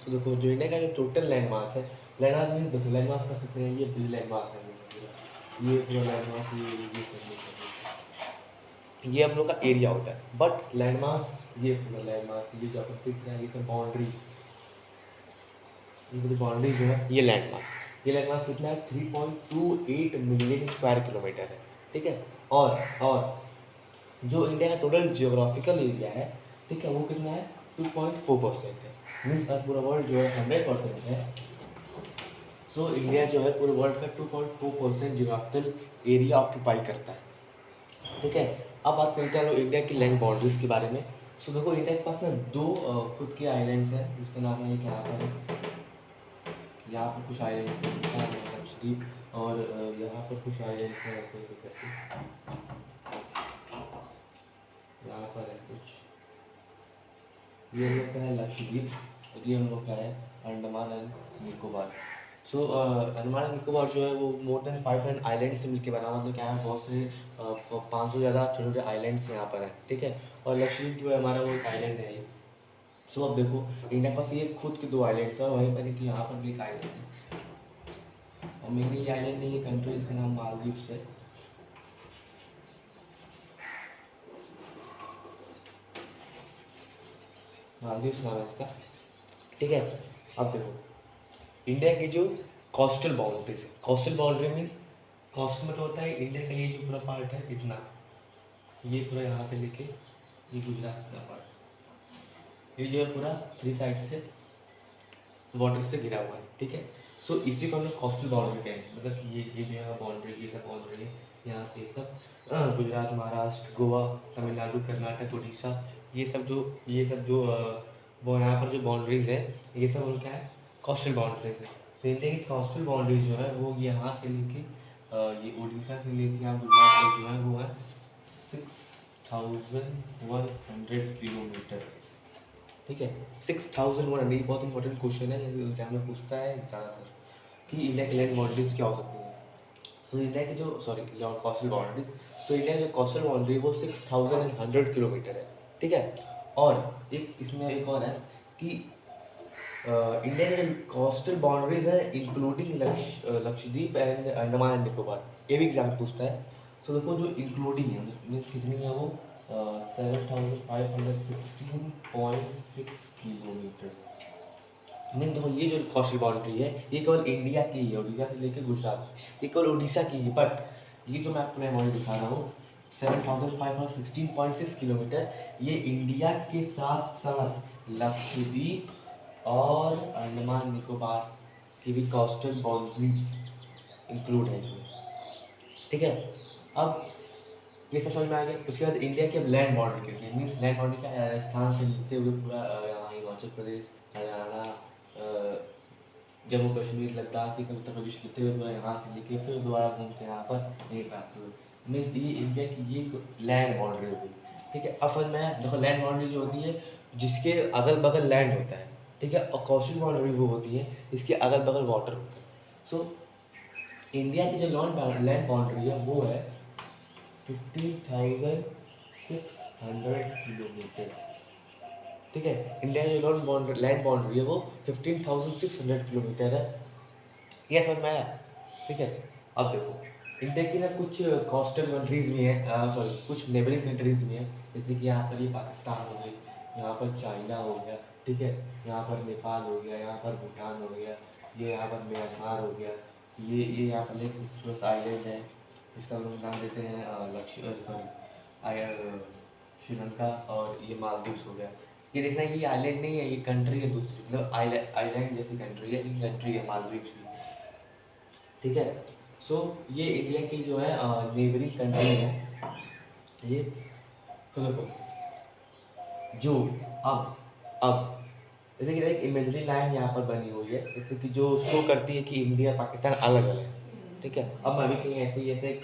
तो देखो जो इंडिया का जो टोटल लैंड मास है, लैंड मास मीन्स देखो लैंड मास कर सकते हैं, ये लैंड मास है पूरा, ये पूरा लैंड मास, ये हम लोग का एरिया होता है। बट लैंड मास, ये पूरा लैंड मास, ये जो आपको दिख रहा है, ये सब बाउंड्री, ये पूरी बाउंड्री जो है ये लैंड मास, ये लैंड मास कितना है 3.28 मिलियन स्क्वायर किलोमीटर है। ठीक है, और जो इंडिया का टोटल जियोग्राफिकल एरिया है, ठीक है, वो कितना है 2.4% है। मीन्स पूरा वर्ल्ड जो है 100% है, सो इंडिया जो है पूरे वर्ल्ड का 2.4% जियोग्राफिकल एरिया ऑक्यूपाई करता है। ठीक है, अब बात करते हैं लोग इंडिया की लैंड बाउंड्रीज के बारे में। सो देखो इंडिया के पास ना दो खुद के आइलैंड्स हैं, जिसका नाम है, यहाँ पर, यहाँ पर कुछ आइलैंड्स हैं, जिसका नाम है लक्षद्वीप, और यहाँ पर कुछ आइलैंड्स हैं ऐसे ऐसे करके, यहाँ पर है कुछ, ये हम लोग का है लक्षद्वीप, और ये हम लोग का है Andaman and Nicobar. So Andaman and Nicobar जो है वो मोर देन 500 आइलैंड से मिलकर बना हुआ, तो क्या है बहुत से 500 ज़्यादा छोटे छोटे आइलैंड्स यहाँ पर हैं। ठीक है, और लक्षद्वीप जो है हमारा वो एक आइलैंड है ये। सो अब देखो इंडिया के पास ये खुद के दो आइलैंड्स हैं, और वहीं पर कि यहाँ पर भी एक आइलैंड है, और मेनली ये आइलैंड नहीं, ये कंट्री, इसका नाम मालदीव्स है। मालदीव्स नाम है इसका। ठीक है, अब देखो इंडिया की जो कोस्टल बाउंड्रीज है, कोस्टल बाउंड्री मीन्स, कोस्ट मतलब होता है इंडिया का ये जो पूरा पार्ट है इतना, ये पूरा यहाँ से लेके ये गुजरात का पार्ट, ये जो है पूरा 3 साइड से वाटर से घिरा हुआ है। ठीक है, सो इसी को हम लोग कोस्टल बाउंड्री कहते हैं, मतलब कि ये जो है बाउंड्री, ये सब बाउंड्री है, यहाँ से ये सब गुजरात, महाराष्ट्र, गोवा, तमिलनाडु, कर्नाटक, उड़ीसा, ये सब जो वो यहाँ पर जो बाउंड्रीज है, ये सब उनका है कोस्टल बाउंड्रीज है। तो इंडिया की कोस्टल बाउंड्रीज जो है वो यहाँ से लेके ये उड़ीसा से लेके यहाँ गुजरात तक जो है वो है 6100 किलोमीटर। ठीक है, 6100, ये बहुत इंपॉर्टेंट क्वेश्चन है, एग्जाम में पूछता है ज़्यादातर कि इंडिया की लैंड बाउंड्रीज क्या हो सकती है। तो इंडिया की जो कोस्टल बाउंड्रीज, तो इंडिया की जो कोस्टल बाउंड्री है वो 6100 किलोमीटर है। ठीक है, और एक इसमें एक और है कि इंडिया की जो कोस्टल बाउंड्रीज है including Lakshadweep and Andaman and Nicobar, ये भी एग्जाम पूछता है। सो देखो जो इंक्लूडिंग है मीन्स कितनी है वो 7516.6 किलोमीटर। नहीं देखो ये जो कोस्टल बाउंड्री है ये केवल इंडिया की है, उड़ीसा से लेकर गुजरात, ये केवल उड़ीसा की है। बट ये जो मैं आपको नया मॉडल दिखा रहा हूँ 7516.6 किलोमीटर, ये इंडिया के साथ साथ लक्षद्वीप और अंडमान निकोबार की भी कोस्टल बाउंड्रीज इंक्लूड है इसमें। ठीक है, अब ये सब समझ में आ गया। उसके बाद इंडिया की अब लैंड बाउंड्री कितनी है, मीन्स लैंड बाउंड्री का राजस्थान से मिलते हुए पूरा यहाँ हिमाचल प्रदेश, हरियाणा, जम्मू कश्मीर, लद्दाख, ये सब उत्तर प्रदेश लेते हुए पूरा यहाँ से लेके फिर दोबारा घूम के यहाँ पर यहीं प्राप्त हुए, मीन्स ये इंडिया की ये लैंड बाउंड्री होगी। ठीक है, अब समझ में आया। देखो लैंड बाउंड्री जो होती है जिसके अगल बगल लैंड होता है, ठीक है, और कोस्टल बाउंड्री वो होती है जिसके अगल बगल वाटर होता है। सो इंडिया की जो लैंड बाउंड्री है वो है 15,600 किलोमीटर। ठीक है, इंडिया की जो लैंड बाउंड्री है वो 15,600 किलोमीटर है। ये समझ में आया। ठीक है, अब देखो इंडिया की ना कुछ कोस्टल कंट्रीज भी हैं, सॉरी कुछ नेबरिंग कंट्रीज भी हैं, जैसे कि यहाँ पर ये पाकिस्तान हो गई, यहाँ पर चाइना हो गया, ठीक है, यहाँ पर नेपाल हो गया, यहाँ पर भूटान हो गया, ये यहाँ पर म्यांमार हो गया, ये यहाँ पर एक खूबसूरत आइलैंड है इसका हम लोग नाम देते हैं श्रीलंका, और ये मालदीव्स हो गया। ये देखना ये आइलैंड नहीं है, ये कंट्री है दूसरी, मतलब आइलैंड जैसी कंट्री है, ये कंट्री है मालदीव्स की। ठीक है, सो ये इंडिया की जो है नेबरिंग कंट्री है ये। तो देखो जो अब जैसे कि एक इमेजरी लाइन यहाँ पर बनी हुई है, जैसे कि जो शो करती है कि इंडिया पाकिस्तान अलग अलग है। ठीक है, अब मैं भी कहीं ऐसे ही ऐसे एक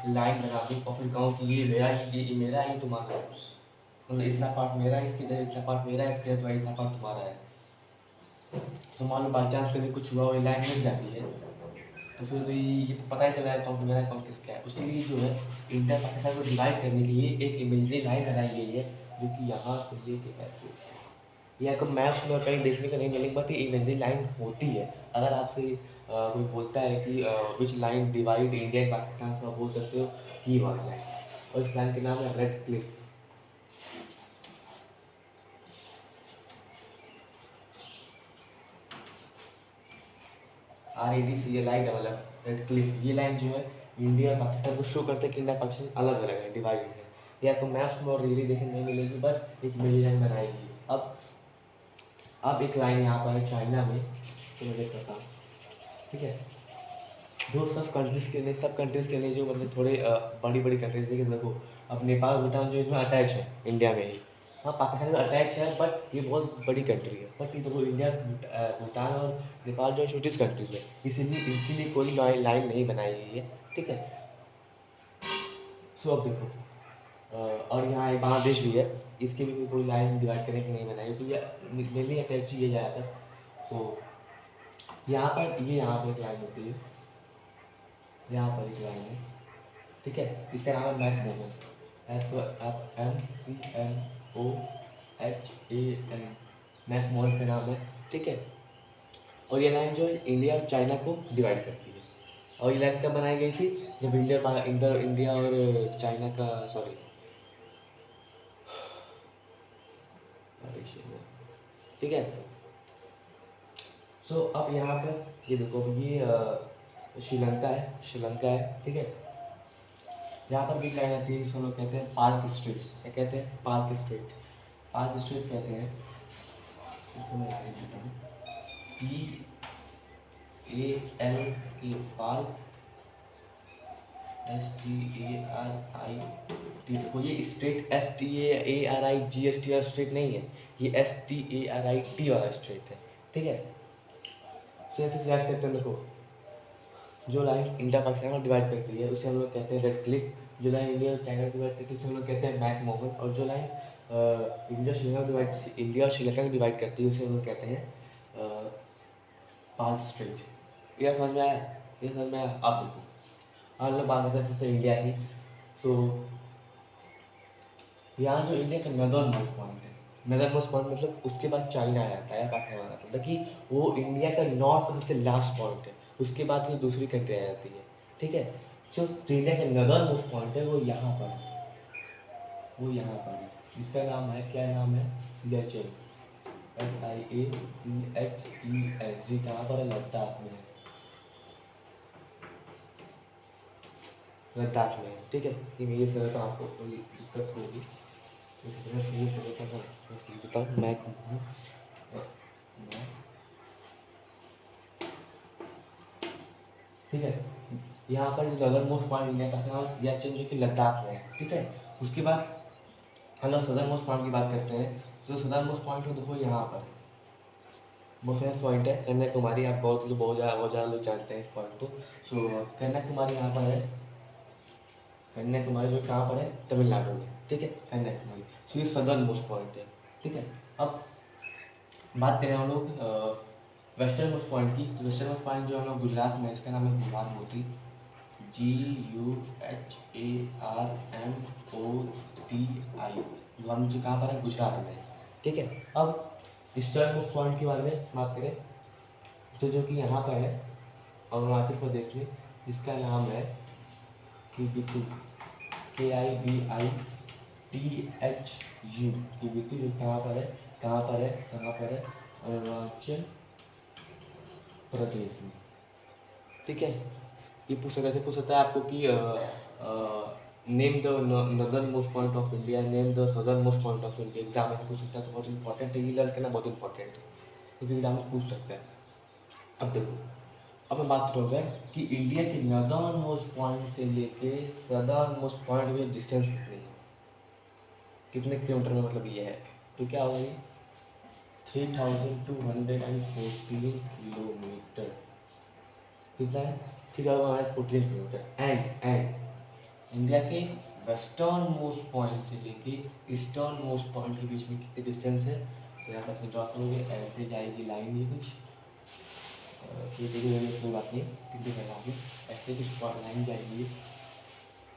लाइन बना दूँ और फिर कहूँ कि ये मेरा है, ये मेरा है, ये तुम्हारा है, मतलब इतना पार्ट मेरा है इसके इधर, इतना पार्ट मेरा है इसके इधर, इतना पार्ट तुम्हारा है। तो मान लो बाई चांस कभी कुछ हुआ और लाइन मिल जाती है तो फिर ये तो पता ही चला है कौन मेरा है कौन किसका है। उसके लिए जो है इंडिया पाकिस्तान को डिवाइड करने के लिए एक इमेजरी लाइन बनाई गई है जो कि यहाँ से लेके ऐसे ये आपको मैप्स में कहीं देखने को नहीं मिलेगी, बट ये इमेजिनरी लाइन होती है। अगर आपसे कोई बोलता है कि which line divide India and Pakistan, तो आप बोल सकते हो ये वाली लाइन, और इस लाइन के नाम है red Cliff. REDCLIFF, red Cliff. ये लाइन जो है इंडिया और पाकिस्तान को शो करते हैं कि इंडिया पाकिस्तान अलग अलग है, डिवाइड है। ये आपको मैप्स में और रियली देखने नहीं मिलेगी, बट एक मेरी लाइन बनाएगी। अब एक लाइन यहाँ पर है चाइना में, तो मैं करता हूँ, ठीक है। जो सब कंट्रीज़ के लिए, सब कंट्रीज़ के लिए जो मतलब थोड़े बड़ी बड़ी कंट्रीज़, देखिए देखो, अब नेपाल भूटान जो इसमें अटैच है इंडिया में ही, हाँ पाकिस्तान में अटैच है, बट ये बहुत बड़ी कंट्री है। बट ये देखो इंडिया भूटान और नेपाल जो छोटी कंट्रीज है, इसीलिए इनके लिए कोई लाइन नहीं बनाई गई है, ठीक है। सो अब देखो और यहाँ एक बांग्लादेश भी है, इसके भी कोई लाइन डिवाइड करने की नहीं बनाई, तो ये मेनली अटैच ये ज़्यादातर। सो यहाँ पर एक लाइन होती है, यहाँ पर एक लाइन है, ठीक है। इसका नाम है मैक मोहन, MCMOHAN, मैक मोहन का नाम है, ठीक है। और ये लाइन जो है इंडिया और चाइना को डिवाइड करती है। और ये लाइन कब बनाई गई थी, जब इंडिया और चाइना का, सॉरी, ठीक है। सो अब यहाँ पर ये देखो, ये श्रीलंका है, ठीक है। यहाँ पर भी लाइन आती है, इसको लोग कहते हैं पार्क स्ट्रीट। क्या कहते हैं? Park street. पार्क स्ट्रीट कहते हैं, इसको मैं आगे देता हूँ, PALK, पार्क, STARIT। देखो ये स्ट्रेट STARIGST स्ट्रेट नहीं है, ये STARIT वाला स्ट्रेट है, ठीक है। तो फिर याद करते हैं, देखो जो लाइन इंडिया पाकिस्तान को डिवाइड करती है उसे हम लोग कहते हैं रेड क्लिफ। जो लाइन इंडिया और चाइना को डिवाइड करती है उसे हम लोग कहते हैं मैक मोहन। और जो लाइन इंडिया और श्रीलंका को डिवाइड करती है उसे हम लोग कहते हैं पार्क स्ट्रीट। यह समझ में आया? ये समझ में आया? अब देखो, हम लोग बात करते हैं फिर से इंडिया की। तो यहाँ जो इंडिया का नदर्न मोस्ट पॉइंट है, नदर्न मोस्ट पॉइंट मतलब उसके बाद चाइना आ जाता है, पाकिस्तान आ जाता है, कि वो इंडिया का नॉर्थ सबसे लास्ट पॉइंट है, उसके बाद वो दूसरी कंट्री आ जाती है, ठीक है। जो इंडिया का नदर्न मोस्ट पॉइंट है वो यहाँ पर है, वो यहाँ पर है। इसका नाम है, क्या नाम है? सियाचिन, SIACHEN। जी कहाँ पर है? लद्दाख में है, लद्दाख में है, ठीक है। ये मैं ये समझता हूँ, आपको थोड़ी दिक्कत होगी, ये समझता था, मैं समझता हूँ, मैं ठीक है। यहाँ पर जो नदर्न मोस्ट पॉइंट इंडिया का नाम सियाचिन, जो कि लद्दाख में है, ठीक है। उसके बाद हम लोग सदर्न मोस्ट पॉइंट की बात करते हैं। तो सदर्न मोस्ट पॉइंट में देखो यहाँ पर बहुत फेमस पॉइंट है कन्याकुमारी। आप बहुत ज़्यादा लोग जानते हैं इस पॉइंट को। सो कन्याकुमारी यहाँ पर है, कन्याकुमारी जो कहाँ पर है? तमिलनाडु में, ठीक है, कन्याकुमारी। सो ये सदर्न मोस्ट पॉइंट है, ठीक है। अब बात करें हम लोग वेस्टर्न मोस्ट पॉइंट की। तो वेस्टर्न मोस्ट पॉइंट जो हम लोग गुजरात में, इसका नाम है गंगोत्री, GUHARMOTI। जो कहाँ पर है? गुजरात में, ठीक है। अब ईस्टर्न मोस्ट पॉइंट के बारे में बात करें तो जो कि यहाँ पर है अरुणाचल प्रदेश में, इसका नाम है किबिथु, KIBITHU, किबिथु, जो कहाँ पर है? कहाँ पर है? कहाँ पर है? अरुणाचल प्रदेश में, ठीक है। ये पूछ सकता है, पूछ सकता है आपको कि name the northern most point of India, name the southern most point of India. Exam में पूछ सकता है, तो बहुत इंपॉर्टेंट है, ये लर्न करना बहुत इंपॉर्टेंट है, क्योंकि एग्जाम में पूछ सकता है। अब देखो, अब मैं बात करूँगा कि इंडिया के नदर्न मोस्ट पॉइंट से लेके सदर्न मोस्ट पॉइंट में डिस्टेंस कितनी है, कितने किलोमीटर में, मतलब ये है। तो क्या होगा ये? 3214 किलोमीटर। कितना है? 3014 किलोमीटर। एंड इंडिया के वेस्टर्न मोस्ट पॉइंट से लेके ईस्टर्न मोस्ट पॉइंट के बीच में कितनी डिस्टेंस है? तो यहाँ पर ड्रॉ करोगे, ऐसे जाएगी लाइन, ये कुछ ये देखिए, कोई बात नहीं, कितनी पहला आपने ऐसे कुछ लाइन जाएगी,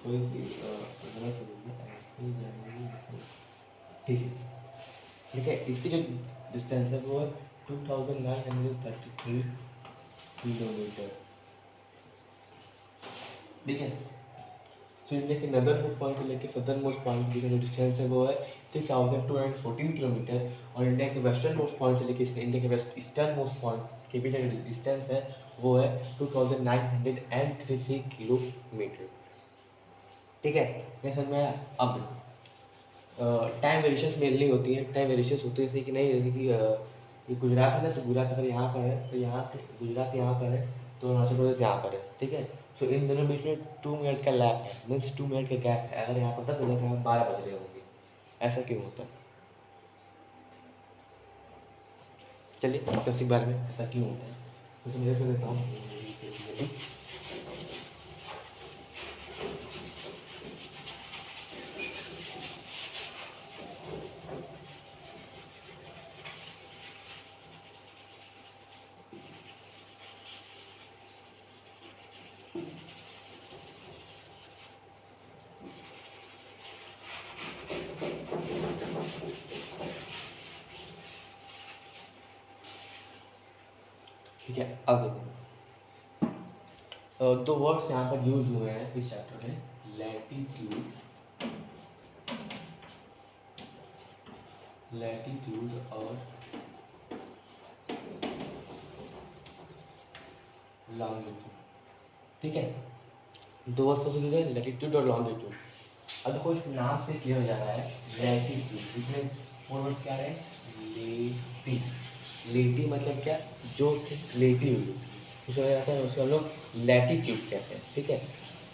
थोड़ी सी गलत हो गई है, ऐसे जाएगी, ठीक है। ठीक है, इसकी जो डिस्टेंस है वो है 2933 किलोमीटर। ठीक है। तो इंडिया के नदर मोस्ट पॉइंट से लेकर सदर्न मोस्ट पॉइंट की जो डिस्टेंस है वो है 6214 किलोमीटर। और इंडिया के वेस्टर्न मोस्ट पॉइंट से लेकर इंडिया के वेस्ट ईस्टर्न मोस्ट पॉइंट के बीच जो डिस्टेंस है वो है 2933 किलोमीटर। ठीक है, ये समझ में आया? अब टाइम वेरिएशंस मेनली होती है, टाइम वेरिएशंस होती है जैसे कि नहीं, जैसे कि ये गुजरात है ना, तो गुजरात अगर यहाँ पर है तो यहाँ पे गुजरात यहाँ पर है तो अरुणाचल प्रदेश यहाँ पर है। ठीक है, सो इन दोनों बीच में 2 मिनट का लैप है, मीन्स 2 मिनट का गैप है। अगर यहाँ पर 10 बजे यहाँ 12 बज रहे होंगे, ऐसा क्यों होता है? चलिए तो इसी बारे में ऐसा क्यों होता है तो मेरे से देता हूँ। ठीक है, अब देखो दो वर्ड्स यहाँ पर यूज हुए हैं इस चैप्टर में, लैटिट्यूड, लैटिट्यूड और लॉन्गिट्यूड। ठीक है, दो वर्ड्स तो यूज है, लैटिट्यूड और लॉन्गिट्यूड। अब देखो इस नाम से क्लियर हो जा रहा है लैटिट्यूड, इसमें 4 वर्ड्स क्या है? लेटी, लेटी मतलब क्या? जो लेटी हुई उसे जाता है, उसे हम लोग लैटिट्यूड कहते हैं। ठीक है,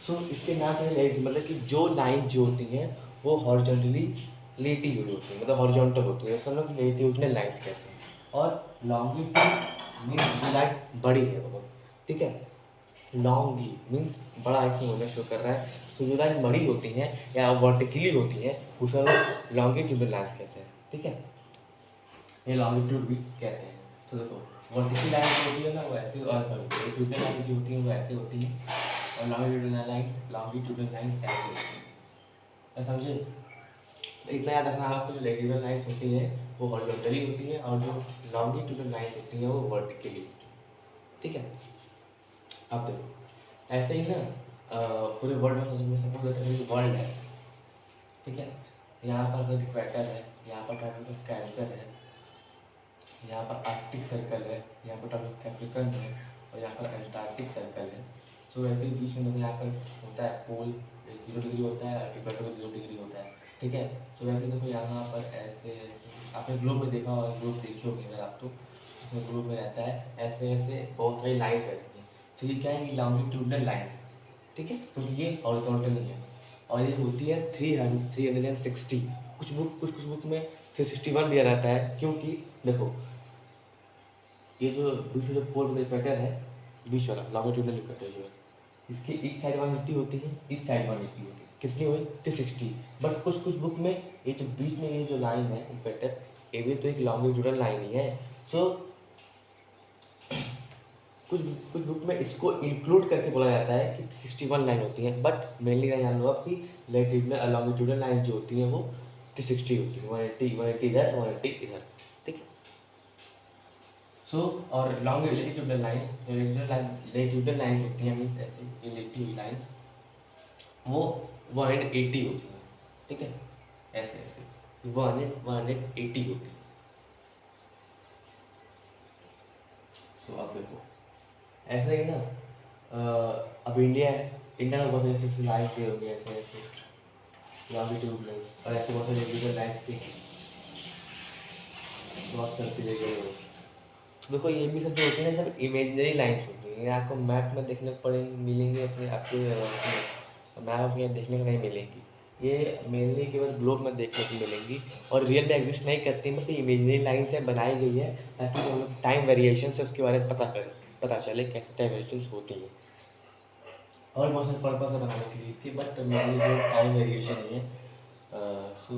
सो इसके नाम से मतलब कि जो लाइन जो होती हैं वो हॉरिजॉन्टली लेटी हुई होती है, मतलब हॉरिजॉन्टल होती है, हम लोग लेटिट्यूडनल लाइन्स कहते हैं। और लॉन्गिट्यूड मीन्स जो लाइन बड़ी है बहुत। ठीक है, लॉन्गी मीन्स बड़ा ऐसे होना शो कर रहा है, तो जो लाइन बड़ी होती हैं या वर्टिकली होती हैं उसे हम लोग लॉन्गिट्यूडनल लाइन्स कहते हैं। ठीक है, ये लॉन्गिट्यूड भी कहते हैं। तो देखो वर्टिकल लाइन जो होती है ना वो ऐसी, और सॉरी लॉन्गिट्यूडनल लाइन जो होती है वो ऐसी होती है, और लॉन्गिट्यूडनल लाइन ऐसी होती है। क्या समझे? इतना याद रखना आपको, जो रेगुलर लाइन्स होती हैं वो हॉरिजॉन्टली होती हैं और जो लॉन्गिट्यूडनल लाइन्स होती हैं वो वर्टिकली होती हैं। ठीक है, अब देखो ऐसे ही ना पूरे वर्ल्ड में सपोज करते हैं वर्ल्ड है। ठीक है, यहाँ पर अगर इक्वेटर है, यहाँ पर टाइप ऑफ कैंसर है, यहाँ पर आर्कटिक सर्कल है, यहाँ पर टाइप ऑफ कैप्रिकन है, और यहाँ पर एंटार्क्टिक सर्कल है। सो वैसे ही बीच में देखो यहाँ पर होता है पोल 0 डिग्री होता है, इक्वेटर में 0 डिग्री होता है। ठीक है, सो वैसे देखो यहाँ पर ऐसे आपने ग्लोब में देखा होगा, ग्लोब देखी होगी अगर आप, तो उसमें ग्लोब में रहता है ऐसे ऐसे बहुत सारी लाइन्स रहती हैं। तो ये क्या है? ये लॉन्गिट्यूडनल लाइन्स। ठीक है, क्योंकि ये हॉरिजॉन्टल नहीं है, और ये होती है 360। कुछ बुक में 361 भी रहता है, क्योंकि देखो ये जो बीच में जो पोल इक्वेटर है, बीच वाला लॉन्गिट्यूडनल इक्वेटर जो है, इसकी इस साइड 180 होती है, इस साइड 180 होती है, कितनी हुई? 360। बट कुछ बुक में ये जो बीच में ये जो लाइन है इक्वेटर, ये भी तो एक लॉन्गिट्यूडनल लाइन ही है। सो कुछ कुछ बुक में इसको इंक्लूड करके बोला जाता है कि 61 लाइन होती है, बट मेनली जान लो आप कि लॉन्गिट्यूडनल लाइन जो होती है वो 360 होती है, 180 इधर 180 इधर। ठीक है, सो और लॉन्ग लैटिट्यूडनल लाइन्स होती हैं, मीन्स ऐसे ये लिखी हुई लाइन्स वो 180 होती हैं। ठीक है, ऐसे ऐसे 180 होती है। सो अब देखो ऐसे ही ना अब इंडिया है, इंडिया में बहुत ऐसे लाइन्स हो गए, ऐसे ऐसे लॉन्गिट्यूडनल, और ऐसे बहुत सारे रेगुलर लाइन्स थी क्रॉस करती गई। तो देखो ये भी सब जो होती है ना सब इमेजिनरी लाइन्स होती हैं, ये आपको मैप में देखने को पड़ेंगी, मिलेंगी अपने आपके मैप में देखने को नहीं मिलेंगी, ये मेनली केवल ग्लोब में देखने को मिलेंगी और रियल में एग्जिस्ट नहीं करती, बस ये इमेजिनरी लाइन से बनाई गई है ताकि जो लोग टाइम वेरिएशन से उसके बारे में पता चले कैसे टाइम वेरिएशन होती है, और बहुत सारे पर्पज है बनाने के लिए इसके, बट मेनली जो टाइम वेरिएशन है सो